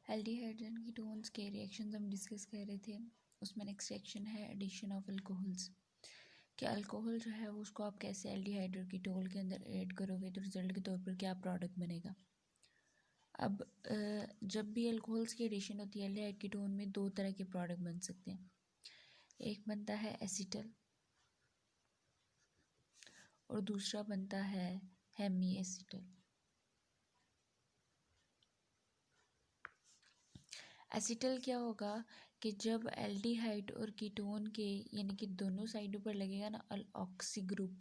Aldehydes and ketones के reactions हम discuss कर रहे थे। उसमें नेक्स्ट रिएक्शन है एडिशन ऑफ अल्कोहल्स। कि अल्कोहल जो है वो उसको आप कैसे एल्डिहाइड और कीटोन के अंदर ऐड करोगे तो रिजल्ट के तौर पर क्या प्रोडक्ट बनेगा। अब जब भी अल्कोहल्स की एडिशन होती है एल्डिहाइड कीटोन में दो तरह के प्रोडक्ट बन सकते हैं। एक बनता है एसिटल और दूसरा बनता है हेमी एसिटल। एसिटल क्या होगा कि जब एल्डिहाइड और कीटोन के यानी कि दोनों साइडों पर लगेगा ना ऑक्सी ग्रुप,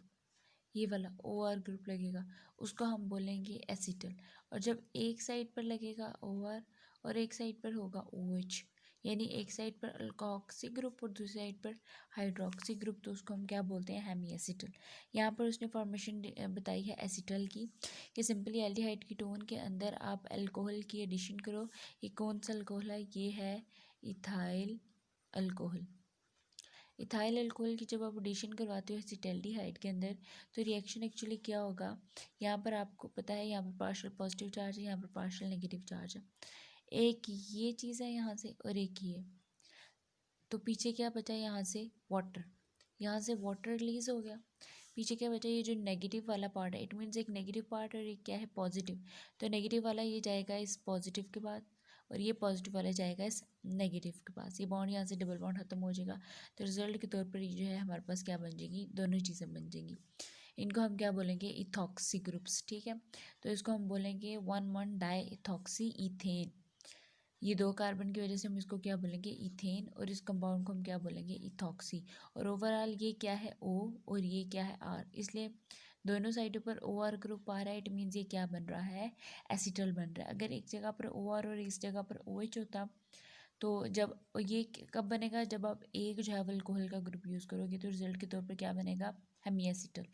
ये वाला OR ग्रुप लगेगा, उसको हम बोलेंगे एसिटल। और जब एक साइड पर लगेगा OR और एक साइड पर होगा OH, यानी एक साइड पर अल्कोक्सी ग्रुप और दूसरी साइड पर हाइड्रोक्सी ग्रुप, तो उसको हम क्या बोलते हैं, हेमी एसिटल। यहाँ पर उसने फॉर्मेशन बताई है एसिटल की कि सिंपली एल्डिहाइड कीटोन के अंदर आप अल्कोहल की एडिशन करो। ये कौन सा अल्कोहल है, ये है इथाइल अल्कोहल। इथाइल अल्कोहल की जब आप एडिशन करवाते हो एसिटल्डिहाइड के अंदर तो रिएक्शन एक्चुअली क्या होगा, यहाँ पर आपको पता है यहाँ पर पार्शियल पॉजिटिव चार्ज है, यहाँ पर पार्शियल नेगेटिव चार्ज है। एक ये चीज़ है यहाँ से और एक ये, तो पीछे क्या बचा, यहाँ से वाटर, यहाँ से वाटर रिलीज हो गया, पीछे क्या बचा, ये जो नेगेटिव वाला पार्ट है, इट मीन्स एक नेगेटिव पार्ट और एक क्या है, पॉजिटिव। तो नेगेटिव वाला ये जाएगा इस पॉजिटिव के बाद और ये पॉजिटिव वाला जाएगा इस नेगेटिव के पास, ये बॉन्ड यहाँ से डबल बॉन्ड खत्म हो जाएगा। तो रिजल्ट के तौर पर ये जो है हमारे पास क्या बन जाएगी, दोनों चीज़ें बन जाएंगी। इनको हम क्या बोलेंगे, इथॉक्सी ग्रुप्स, ठीक है। तो इसको हम बोलेंगे 1,1 डाई इथॉक्सी इथेन। ये दो कार्बन की वजह से हम इसको क्या बोलेंगे, इथेन, और इस कंपाउंड को हम क्या बोलेंगे, इथॉक्सी। और ओवरऑल ये क्या है, O और ये क्या है, R, इसलिए दोनों साइडों पर OR ग्रुप आ रहा है। इट मीन्स ये क्या बन रहा है, एसिटल बन रहा है। अगर एक जगह पर OR और इस जगह पर OH होता तो जब ये कब बनेगा, जब आप एक जो है अल्कोहल का ग्रुप यूज़ करोगे तो रिजल्ट के तौर पर क्या बनेगा, हेमी एसिटल।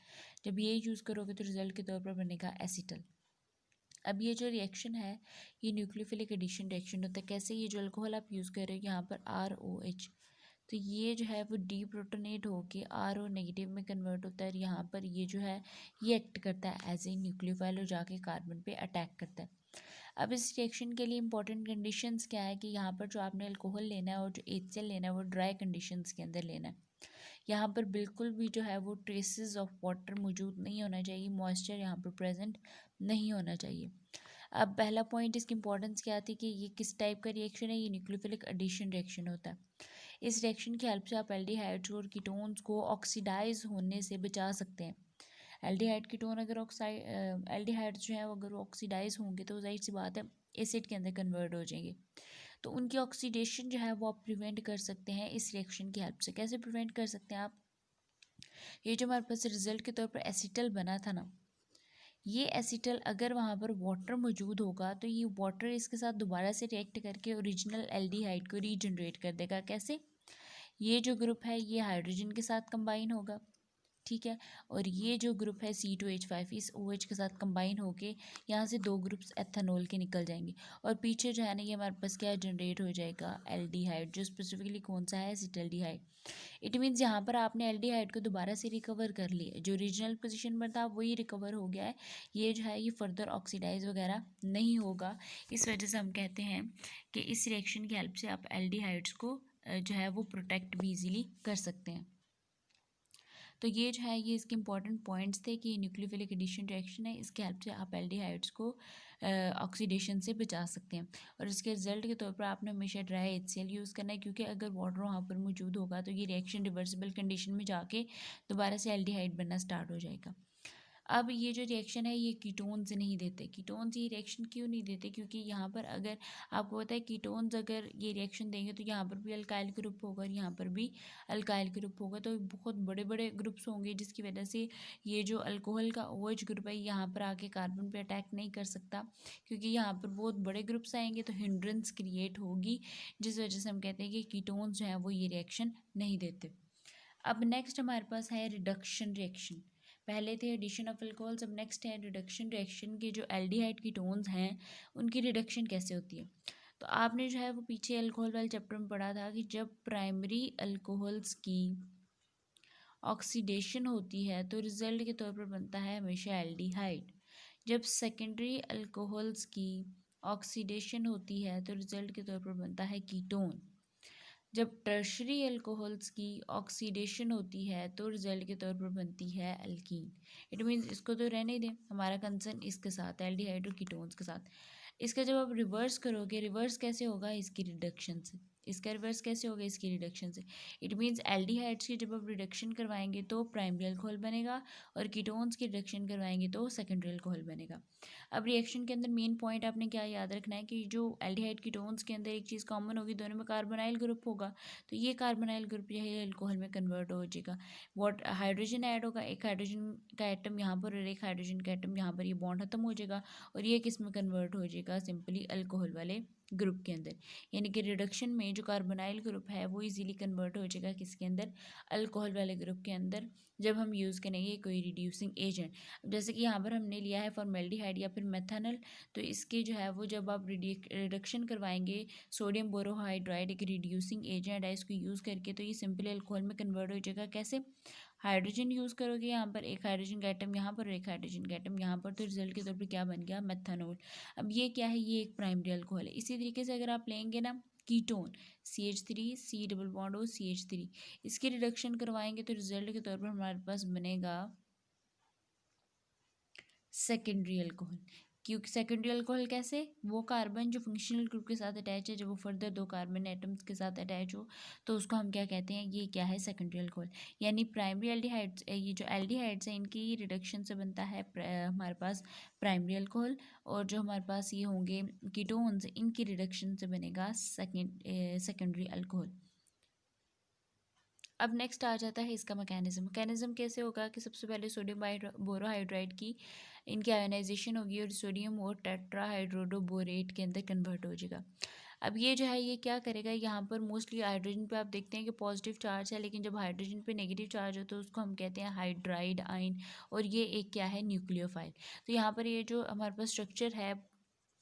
जब ये यूज़ करोगे तो रिजल्ट के तौर पर बनेगा एसिटल। अब ये जो रिएक्शन है ये न्यूक्लियोफिलिक एडिशन रिएक्शन होता है। कैसे, ये जो अल्कोहल आप यूज़ कर रहे हो यहाँ पर ROH, तो ये जो है वो डीप्रोटोनेट होके RO नेगेटिव में कन्वर्ट होता है और यहाँ पर ये जो है ये एक्ट करता है एज ए न्यूक्लियोफाइल और जाके कार्बन पे अटैक करता है। अब इस रिएक्शन के लिए इंपॉर्टेंट कंडीशंस क्या है कि यहाँ पर जो आपने अल्कोहल लेना है और जो HCl लेना है वो ड्राई कंडीशंस के अंदर लेना है। यहाँ पर बिल्कुल भी जो है वो ट्रेसेस ऑफ वाटर मौजूद नहीं होना चाहिए, मॉइस्चर यहाँ पर प्रेजेंट नहीं होना चाहिए। अब पहला पॉइंट, इसकी इंपॉर्टेंस क्या थी कि ये किस टाइप का रिएक्शन है, ये न्यूक्लियोफिलिक एडिशन रिएक्शन होता है। इस रिएक्शन की हेल्प से आप एल्डिहाइड्स और कीटोन्स को ऑक्सीडाइज होने से बचा सकते हैं। एल्डिहाइड कीटोन अगर एल्डिहाइड्स जो है अगर ऑक्सीडाइज होंगे तो जाहिर सी बात है एसिड के अंदर कन्वर्ट हो जाएंगे, तो उनकी ऑक्सीडेशन जो है वो आप प्रिवेंट कर सकते हैं इस रिएक्शन की हेल्प से। कैसे प्रिवेंट कर सकते हैं आप, ये जो हमारे पास रिजल्ट के तौर पर एसिटल बना था ना, ये एसिटल अगर वहाँ पर वाटर मौजूद होगा तो ये वाटर इसके साथ दोबारा से रिएक्ट करके ओरिजिनल एल्डिहाइड को रीजनरेट कर देगा। कैसे, ये जो ग्रुप है ये हाइड्रोजन के साथ कंबाइन होगा, ठीक है, और ये जो ग्रुप है C2H5 इस OH के साथ कंबाइन होके यहाँ से दो ग्रुप्स एथेनॉल के निकल जाएंगे और पीछे जो है ना ये हमारे पास क्या जनरेट हो जाएगा, एल्डिहाइड, जो स्पेसिफिकली कौन सा है, एसिटल्डिहाइड। इट मीन्स यहाँ पर आपने एल्डिहाइड को दोबारा से रिकवर कर लिया, जो ओरिजिनल पोजीशन पर था वही रिकवर हो गया है, ये जो है ये फर्दर ऑक्सीडाइज वगैरह नहीं होगा। इस वजह से हम कहते हैं कि इस रिएक्शन की हेल्प से आप एल्डिहाइड्स को जो है वो प्रोटेक्ट भी ईजिली कर सकते हैं। तो ये जो है ये इसके इंपॉर्टेंट पॉइंट्स थे कि न्यूक्लियोफिलिक एडिशन रिएक्शन है, इसके हेल्प से आप एल्डिहाइड्स को ऑक्सीडेशन से बचा सकते हैं। और इसके रिजल्ट के तौर पर आपने हमेशा ड्राई HCl यूज़ करना है, क्योंकि अगर वाटर वहाँ पर मौजूद होगा तो ये रिएक्शन रिवर्सिबल कंडीशन में जाके दोबारा से एल्डिहाइड बनना स्टार्ट हो जाएगा। अब ये जो रिएक्शन है ये कीटोन्स नहीं देते। कीटोन्स ये रिएक्शन क्यों नहीं देते, क्योंकि यहाँ पर अगर आपको पता है कीटोन्स अगर ये रिएक्शन देंगे तो यहाँ पर भी अल्काइल ग्रुप होगा और यहाँ पर भी अल्काइल ग्रुप होगा, तो बहुत बड़े बड़े ग्रुप्स होंगे जिसकी वजह से ये जो अल्कोहल का OH ग्रुप है यहाँ पर आके कार्बन पे अटैक नहीं कर सकता, क्योंकि यहाँ पर बहुत बड़े ग्रुप्स आएंगे तो हिंड्रेंस क्रिएट होगी, जिस वजह से हम कहते हैं कि कीटोन्स जो हैं वो ये रिएक्शन नहीं देते। अब नेक्स्ट हमारे पास है रिडक्शन रिएक्शन। पहले थे एडिशन ऑफ अल्कोहल्स, अब नेक्स्ट है रिडक्शन रिएक्शन के जो एल्डिहाइड कीटोन्स हैं उनकी रिडक्शन कैसे होती है। तो आपने जो है वो पीछे अल्कोहल वाले चैप्टर में पढ़ा था कि जब प्राइमरी अल्कोहल्स की ऑक्सीडेशन होती है तो रिजल्ट के तौर पर बनता है हमेशा एल्डिहाइड। जब सेकेंडरी अल्कोहल्स की ऑक्सीडेशन होती है तो रिजल्ट के तौर पर बनता है कीटोन। जब टर्शरी अल्कोहल्स की ऑक्सीडेशन होती है तो रिजल्ट के तौर पर बनती है एल्कीन। इट मीन्स इसको तो रहने ही दें, हमारा कंसर्न इसके साथ है, एल्डिहाइड और कीटोन्स के साथ। इसका जब आप रिवर्स करोगे, रिवर्स कैसे होगा? इसकी रिडक्शन से। इसका रिवर्स कैसे होगा? इसकी रिडक्शन से। इट मीन्स एल्डिहाइड्स की जब आप रिडक्शन करवाएंगे तो प्राइमरी अल्कोहल बनेगा, और कीटोन्स की रिडक्शन करवाएंगे तो सेकेंडरी अल्कोहल बनेगा। अब रिएक्शन के अंदर मेन पॉइंट आपने क्या याद रखना है कि जो एल्डिहाइड कीटोन्स के अंदर एक चीज़ कॉमन होगी, दोनों में कार्बोनाइल ग्रुप होगा, तो ये कार्बोनाइल ग्रुप जो है अल्कोहल में कन्वर्ट हो जाएगा। वॉट हाइड्रोजन ऐड होगा, एक हाइड्रोजन का एटम यहाँ पर और एक हाइड्रोजन का एटम यहाँ पर, ये बॉन्ड खत्म हो जाएगा और ये किस में कन्वर्ट हो जाएगा? सिंपली अल्कोहल वाले ग्रुप के अंदर। यानी कि रिडक्शन में जो कार्बोनाइल ग्रुप है वो इजीली कन्वर्ट हो जाएगा किसके अंदर? अल्कोहल वाले ग्रुप के अंदर, जब हम यूज़ करेंगे कोई रिड्यूसिंग एजेंट। जैसे कि यहाँ पर हमने लिया है फॉर्मेल्डिहाइड या फिर मेथनॉल, तो इसके जो है वो जब आप रिडक्शन करवाएंगे सोडियम बोरोहाइड्राइड, एक रिड्यूसिंग एजेंट है, इसको यूज़ करके, तो ये सिंपली अल्कोहल में कन्वर्ट हो जाएगा। कैसे? हाइड्रोजन यूज़ करोगे यहाँ पर, एक हाइड्रोजन का एटम यहाँ पर और एक हाइड्रोजन का एटम यहाँ पर, तो रिजल्ट के तौर पर क्या बन गया? मेथनॉल। अब ये क्या है? ये एक प्राइमरी अल्कोहल है। इसी तरीके से अगर आप लेंगे ना ketone, CH3 C double bond O CH3, इसकी रिडक्शन करवाएंगे तो रिजल्ट के तौर पर हमारे पास बनेगा सेकेंडरी अल्कोहल। क्योंकि सेकेंडरी अल्कोहल कैसे? वो कार्बन जो फंक्शनल ग्रुप के साथ अटैच है, जब वो फर्दर दो कार्बन एटम्स के साथ अटैच हो तो उसको हम क्या कहते हैं? ये क्या है? Secondary alcohol. यानी प्राइमरी एल्डिहाइड्स, ये जो एल्डिहाइड्स हैं इनकी रिडक्शन से बनता है हमारे पास प्राइमरी अल्कोहल, और जो हमारे पास ये होंगे कीटोन्स, इनकी रिडक्शन से बनेगा सेकेंडरी अल्कोहल। अब नेक्स्ट आ जाता है इसका मैकेनिज्म कैसे होगा कि सबसे पहले सोडियम बोरोहाइड्राइड की इनकी आयोनाइजेशन होगी और सोडियम और टेट्राहाइड्रोडोबोरेट के अंदर कन्वर्ट हो जाएगा। अब ये जो है ये क्या करेगा? यहाँ पर मोस्टली हाइड्रोजन पे आप देखते हैं कि पॉजिटिव चार्ज है, लेकिन जब हाइड्रोजन पे नेगेटिव चार्ज हो तो उसको हम कहते हैं हाइड्राइड आयन, और ये एक क्या है? न्यूक्लियोफाइल। तो यहाँ पर ये जो हमारे पास स्ट्रक्चर है,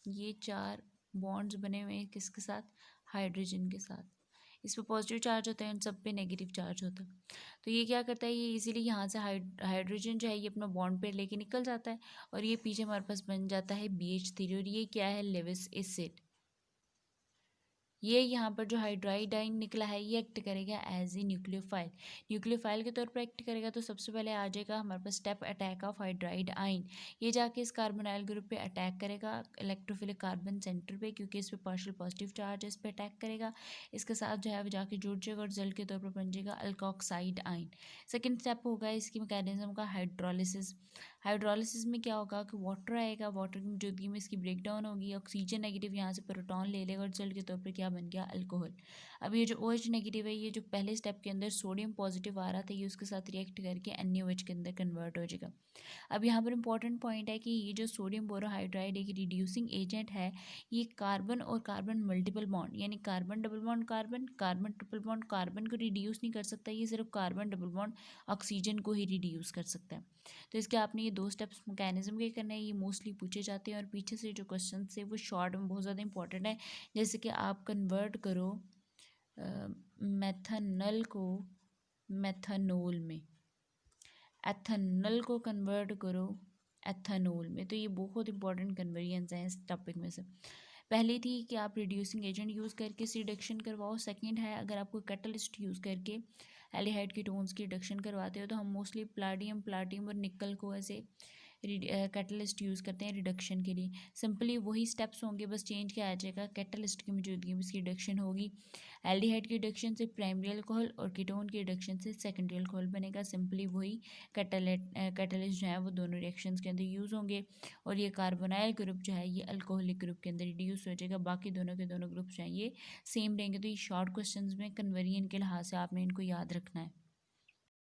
ये 4 बॉन्ड्स बने हुए हैं किसके साथ? हाइड्रोजन के साथ। इस पर पॉजिटिव चार्ज होता है, उन सब पे नेगेटिव चार्ज होता है। तो ये क्या करता है? ये इजीली यहाँ से हाइड्रोजन जो है ये अपना बॉन्ड पे लेके निकल जाता है, और ये पीछे हमारे पास बन जाता है BH3, और ये क्या है? Lewis acid. ये यहाँ पर जो हाइड्राइड आयन निकला है ये एक्ट करेगा एज ए न्यूक्लियोफाइल। न्यूक्लियोफाइल के तौर पर एक्ट करेगा तो सबसे पहले आ जाएगा हमारे पास step attack of hydride ion. ये जाके इस कार्बोनाइल ग्रुप पे अटैक करेगा इलेक्ट्रोफिलिक कार्बन सेंटर पे, क्योंकि इस पे पार्शियल पॉजिटिव चार्ज है, इस पे अटैक करेगा। इसके साथ जो है वो जाके जुड़ जाएगा और रिजल्ट के तौर पर बन जाएगा अल्कोक्साइड आयन। सेकेंड स्टेप होगा इसकी मैकेनिज्म का हाइड्रोलिसिस। हाइड्रोलिसिस में क्या होगा कि वाटर आएगा, वाटर की मौजूदगी में इसकी ब्रेक डाउन होगी, ऑक्सीजन नेगेटिव यहाँ से प्रोटॉन ले लेगा और रिजल्ट के तौर पर क्या बन गया? अल्कोहल। अब ये जो OH नेगेटिव है, ये जो पहले स्टेप के अंदर सोडियम पॉजिटिव आ रहा था, ये उसके साथ रिएक्ट करके NaOH के अंदर कन्वर्ट हो जाएगा। अब यहाँ पर इंपॉर्टेंट पॉइंट है कि ये जो सोडियम बोरोहाइड्राइड एक रिड्यूसिंग एजेंट है, ये कार्बन और कार्बन मल्टीपल बॉन्ड, यानी carbon double bond carbon, carbon triple bond carbon को रिड्यूस नहीं कर सकता, ये सिर्फ कार्बन डबल बॉन्ड ऑक्सीजन को ही रिड्यूस कर सकता है। तो इसके आपने ये 2 स्टेप्स मैकेनिज्म के करने हैं, ये मोस्टली पूछे जाते हैं, और पीछे से जो क्वेश्चन थे वो शॉर्ट में बहुत ज़्यादा इंपॉर्टेंट है। जैसे कि आप कन्वर्ट करो मेथनल को मेथनोल में, एथनल को कन्वर्ट करो एथनोल में, तो ये बहुत इंपॉर्टेंट कन्वर्जन्स हैं इस टॉपिक में से। पहली थी कि आप रिड्यूसिंग एजेंट यूज़ करके इस रिडक्शन करवाओ। सेकंड है अगर आपको कैटलिस्ट यूज़ करके एल्डिहाइड कीटोन्स की रिडक्शन करवाते हो, तो हम मोस्टली प्लाटियम और निकल को ऐसे कैटलिस्ट यूज़ करते हैं रिडक्शन के लिए। सिंपली वही स्टेप्स होंगे, बस चेंज क्या आ जाएगा? कैटलिस्ट की मौजूदगी में इसकी रिडक्शन होगी। एल्डिहाइड की रिडक्शन से प्राइमरी अल्कोहल और कीटोन की रिडक्शन से सेकेंडरी अल्कोहल बनेगा। सिंपली वही कैटलिस्ट जो है वो दोनों रिएक्शंस के अंदर यूज़ होंगे, और ये कार्बोनाइल ग्रुप जो है ये अल्कोहलिक ग्रुप के अंदर रिड्यूस हो जाएगा। बाकी दोनों के दोनों ग्रुप जो हैं ये सेम रहेंगे। तो ये शॉर्ट क्वेश्चन में कन्वर्जन के लिहाज से आपने इनको याद रखना है।